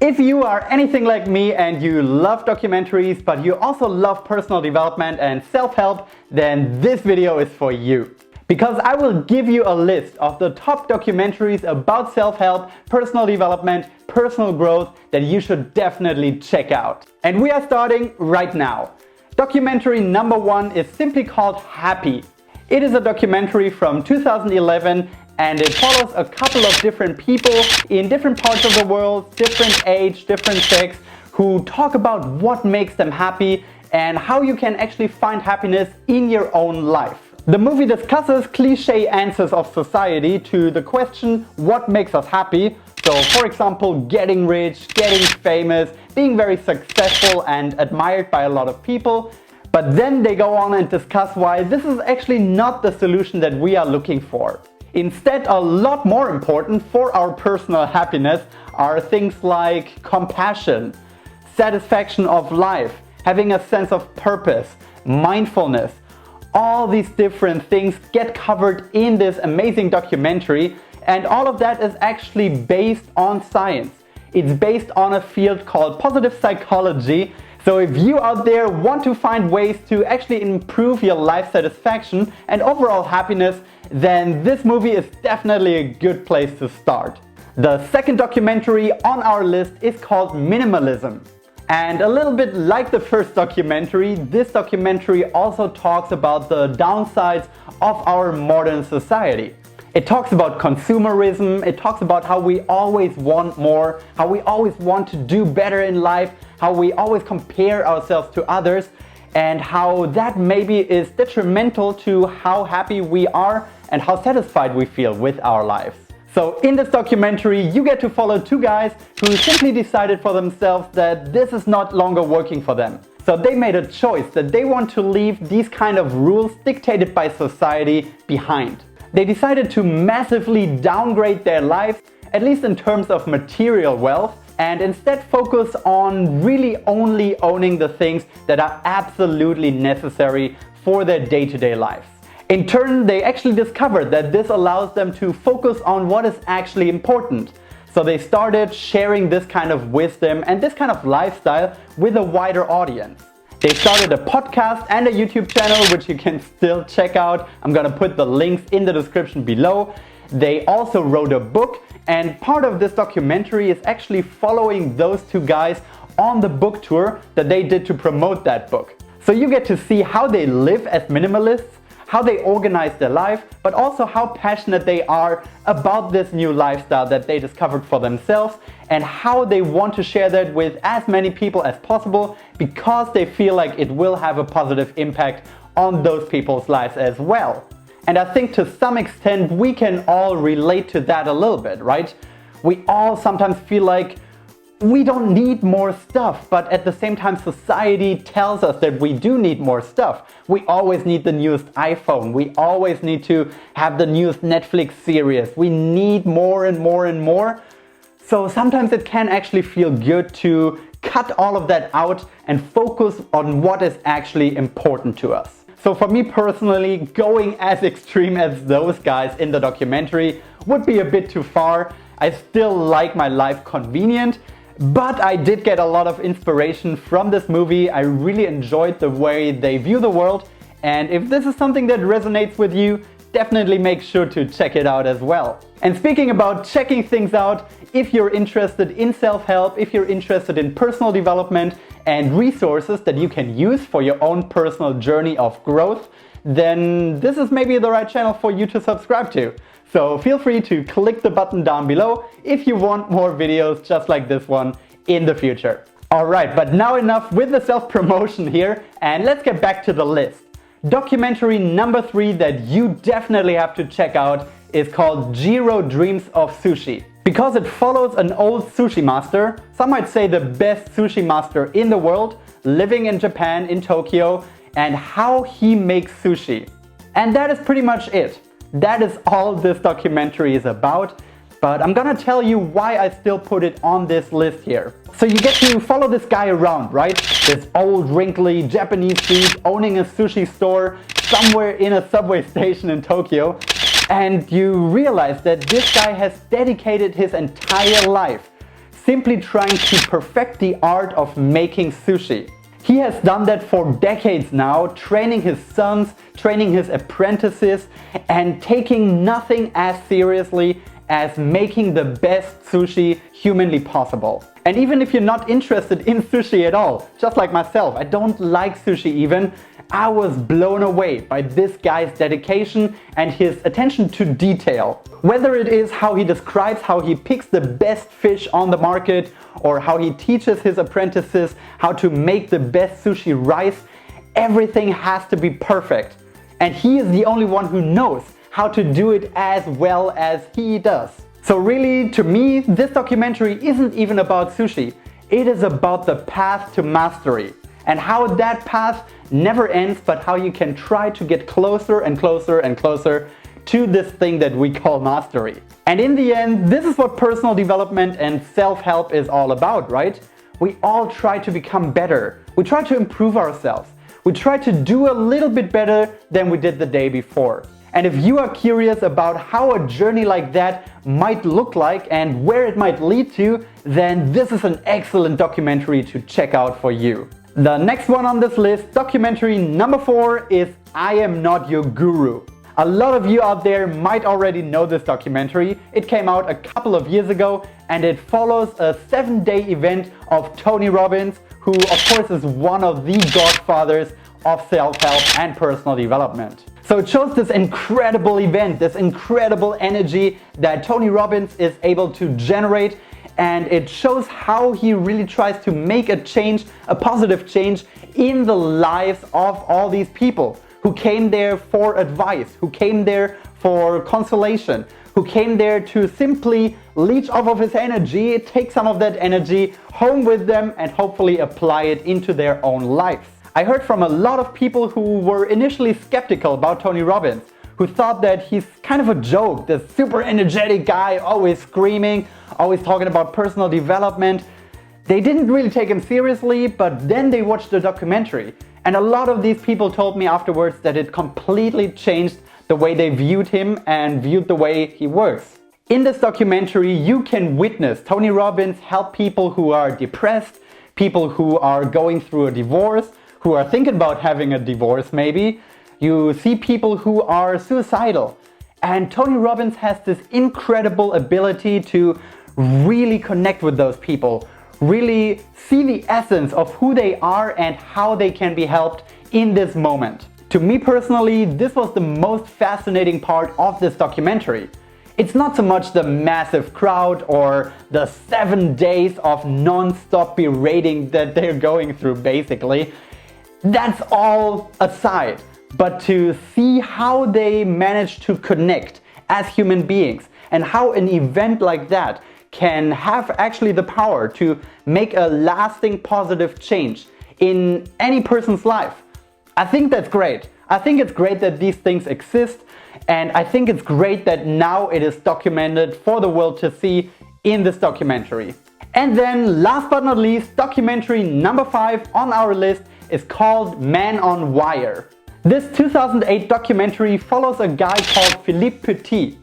If you are anything like me and you love documentaries, but you also love personal development and self-help, then this video is for you. Because I will give you a list of the top documentaries about self-help, personal development, personal growth that you should definitely check out. And we are starting right now. Documentary number 1 is simply called Happy. It is a documentary from 2011 and it follows a couple of different people in different parts of the world, different age, different sex, who talk about what makes them happy and how you can actually find happiness in your own life. The movie discusses cliché answers of society to the question, what makes us happy? So, for example, getting rich, getting famous, being very successful and admired by a lot of people. But then they go on and discuss why this is actually not the solution that we are looking for. Instead, a lot more important for our personal happiness are things like compassion, satisfaction of life, having a sense of purpose, mindfulness. All these different things get covered in this amazing documentary, and all of that is actually based on science. It's based on a field called positive psychology. So if you out there want to find ways to actually improve your life satisfaction and overall happiness, then this movie is definitely a good place to start. The second documentary on our list is called Minimalism. And a little bit like the first documentary, this documentary also talks about the downsides of our modern society. It talks about consumerism, it talks about how we always want more, how we always want to do better in life, how we always compare ourselves to others, and how that maybe is detrimental to how happy we are and how satisfied we feel with our lives. So in this documentary, you get to follow two guys who simply decided for themselves that this is not longer working for them. So they made a choice that they want to leave these kind of rules dictated by society behind. They decided to massively downgrade their lives, at least in terms of material wealth, and instead focus on really only owning the things that are absolutely necessary for their day-to-day lives. In turn, they actually discovered that this allows them to focus on what is actually important. So they started sharing this kind of wisdom and this kind of lifestyle with a wider audience. They started a podcast and a YouTube channel, which you can still check out. I'm gonna put the links in the description below. They also wrote a book, and part of this documentary is actually following those two guys on the book tour that they did to promote that book. So you get to see how they live as minimalists, how they organize their life, but also how passionate they are about this new lifestyle that they discovered for themselves and how they want to share that with as many people as possible because they feel like it will have a positive impact on those people's lives as well. And I think to some extent we can all relate to that a little bit, right? We all sometimes feel like we don't need more stuff, but at the same time society tells us that we do need more stuff. We always need the newest iPhone. We always need to have the newest Netflix series. We need more and more and more. So sometimes it can actually feel good to cut all of that out and focus on what is actually important to us. So for me personally, going as extreme as those guys in the documentary would be a bit too far. I still like my life convenient, but I did get a lot of inspiration from this movie. I really enjoyed the way they view the world, and if this is something that resonates with you, definitely make sure to check it out as well. And speaking about checking things out, if you're interested in self-help, if you're interested in personal development and resources that you can use for your own personal journey of growth, then this is maybe the right channel for you to subscribe to. So feel free to click the button down below if you want more videos just like this one in the future. Alright, but now enough with the self-promotion here, and let's get back to the list. Documentary number 3 that you definitely have to check out is called Jiro Dreams of Sushi. Because it follows an old sushi master, some might say the best sushi master in the world, living in Japan, in Tokyo, and how he makes sushi. And that is pretty much it. That is all this documentary is about, but I'm gonna tell you why I still put it on this list here. So you get to follow this guy around, right? This old wrinkly Japanese dude owning a sushi store somewhere in a subway station in Tokyo, and you realize that this guy has dedicated his entire life simply trying to perfect the art of making sushi. He has done that for decades now, training his sons, training his apprentices, and taking nothing as seriously as making the best sushi humanly possible. And even if you're not interested in sushi at all, just like myself, I don't like sushi even, I was blown away by this guy's dedication and his attention to detail. Whether it is how he describes how he picks the best fish on the market, or how he teaches his apprentices how to make the best sushi rice, everything has to be perfect. And he is the only one who knows how to do it as well as he does. So really, to me, this documentary isn't even about sushi. It is about the path to mastery, and how that path never ends, but how you can try to get closer and closer and closer to this thing that we call mastery. And in the end, this is what personal development and self-help is all about, right? We all try to become better. We try to improve ourselves. We try to do a little bit better than we did the day before. And if you are curious about how a journey like that might look like and where it might lead to, then this is an excellent documentary to check out for you. The next one on this list, documentary number 4, is I Am Not Your Guru. A lot of you out there might already know this documentary. It came out a couple of years ago, and it follows a 7-day event of Tony Robbins, who of course is one of the godfathers of self-help and personal development. So it shows this incredible event, this incredible energy that Tony Robbins is able to generate, and it shows how he really tries to make a change, a positive change in the lives of all these people who came there for advice, who came there for consolation, who came there to simply leech off of his energy, take some of that energy home with them, and hopefully apply it into their own lives. I heard from a lot of people who were initially skeptical about Tony Robbins, who thought that he's kind of a joke, this super energetic guy, always screaming, always talking about personal development. They didn't really take him seriously, but then they watched the documentary. And a lot of these people told me afterwards that it completely changed the way they viewed him and viewed the way he works. In this documentary, you can witness Tony Robbins help people who are depressed, people who are going through a divorce, who are thinking about having a divorce maybe. You see people who are suicidal. And Tony Robbins has this incredible ability to really connect with those people, really see the essence of who they are and how they can be helped in this moment. To me personally, this was the most fascinating part of this documentary. It's not so much the massive crowd or the 7 days of non-stop berating that they're going through basically. That's all aside. But to see how they manage to connect as human beings and how an event like that can have actually the power to make a lasting positive change in any person's life. I think that's great. I think it's great that these things exist, and I think it's great that now it is documented for the world to see in this documentary. And then last but not least, documentary number 5 on our list is called Man on Wire. This 2008 documentary follows a guy called Philippe Petit.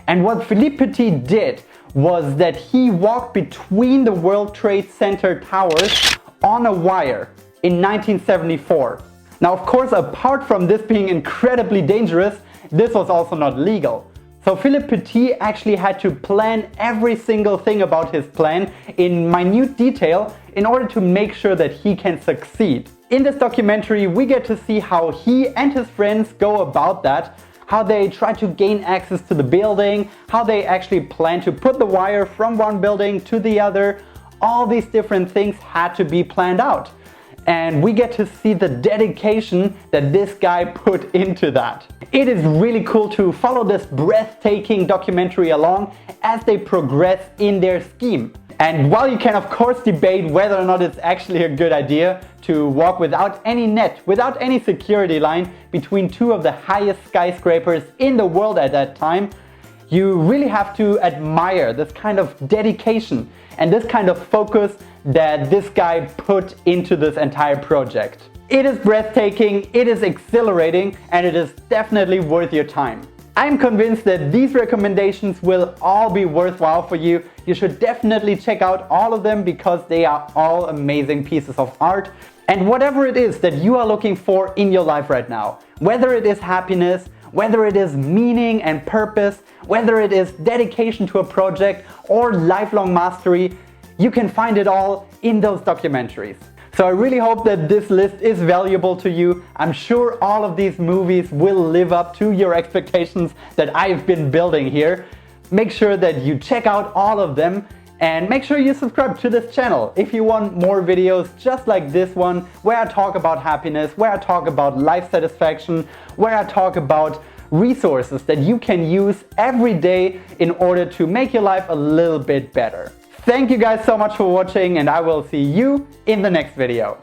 And what Philippe Petit did was that he walked between the World Trade Center towers on a wire in 1974. Now, of course, apart from this being incredibly dangerous, this was also not legal. So Philippe Petit actually had to plan every single thing about his plan in minute detail in order to make sure that he can succeed. In this documentary, we get to see how he and his friends go about that, how they try to gain access to the building, how they actually plan to put the wire from one building to the other. All these different things had to be planned out. And we get to see the dedication that this guy put into that. It is really cool to follow this breathtaking documentary along as they progress in their scheme. And while you can of course debate whether or not it's actually a good idea to walk without any net, without any security line between two of the highest skyscrapers in the world at that time, you really have to admire this kind of dedication and this kind of focus that this guy put into this entire project. It is breathtaking, it is exhilarating, and it is definitely worth your time. I'm convinced that these recommendations will all be worthwhile for you. You should definitely check out all of them because they are all amazing pieces of art. And whatever it is that you are looking for in your life right now, whether it is happiness, whether it is meaning and purpose, whether it is dedication to a project or lifelong mastery, you can find it all in those documentaries. So I really hope that this list is valuable to you. I'm sure all of these movies will live up to your expectations that I've been building here. Make sure that you check out all of them and make sure you subscribe to this channel if you want more videos just like this one, where I talk about happiness, where I talk about life satisfaction, where I talk about resources that you can use every day in order to make your life a little bit better. Thank you guys so much for watching, and I will see you in the next video.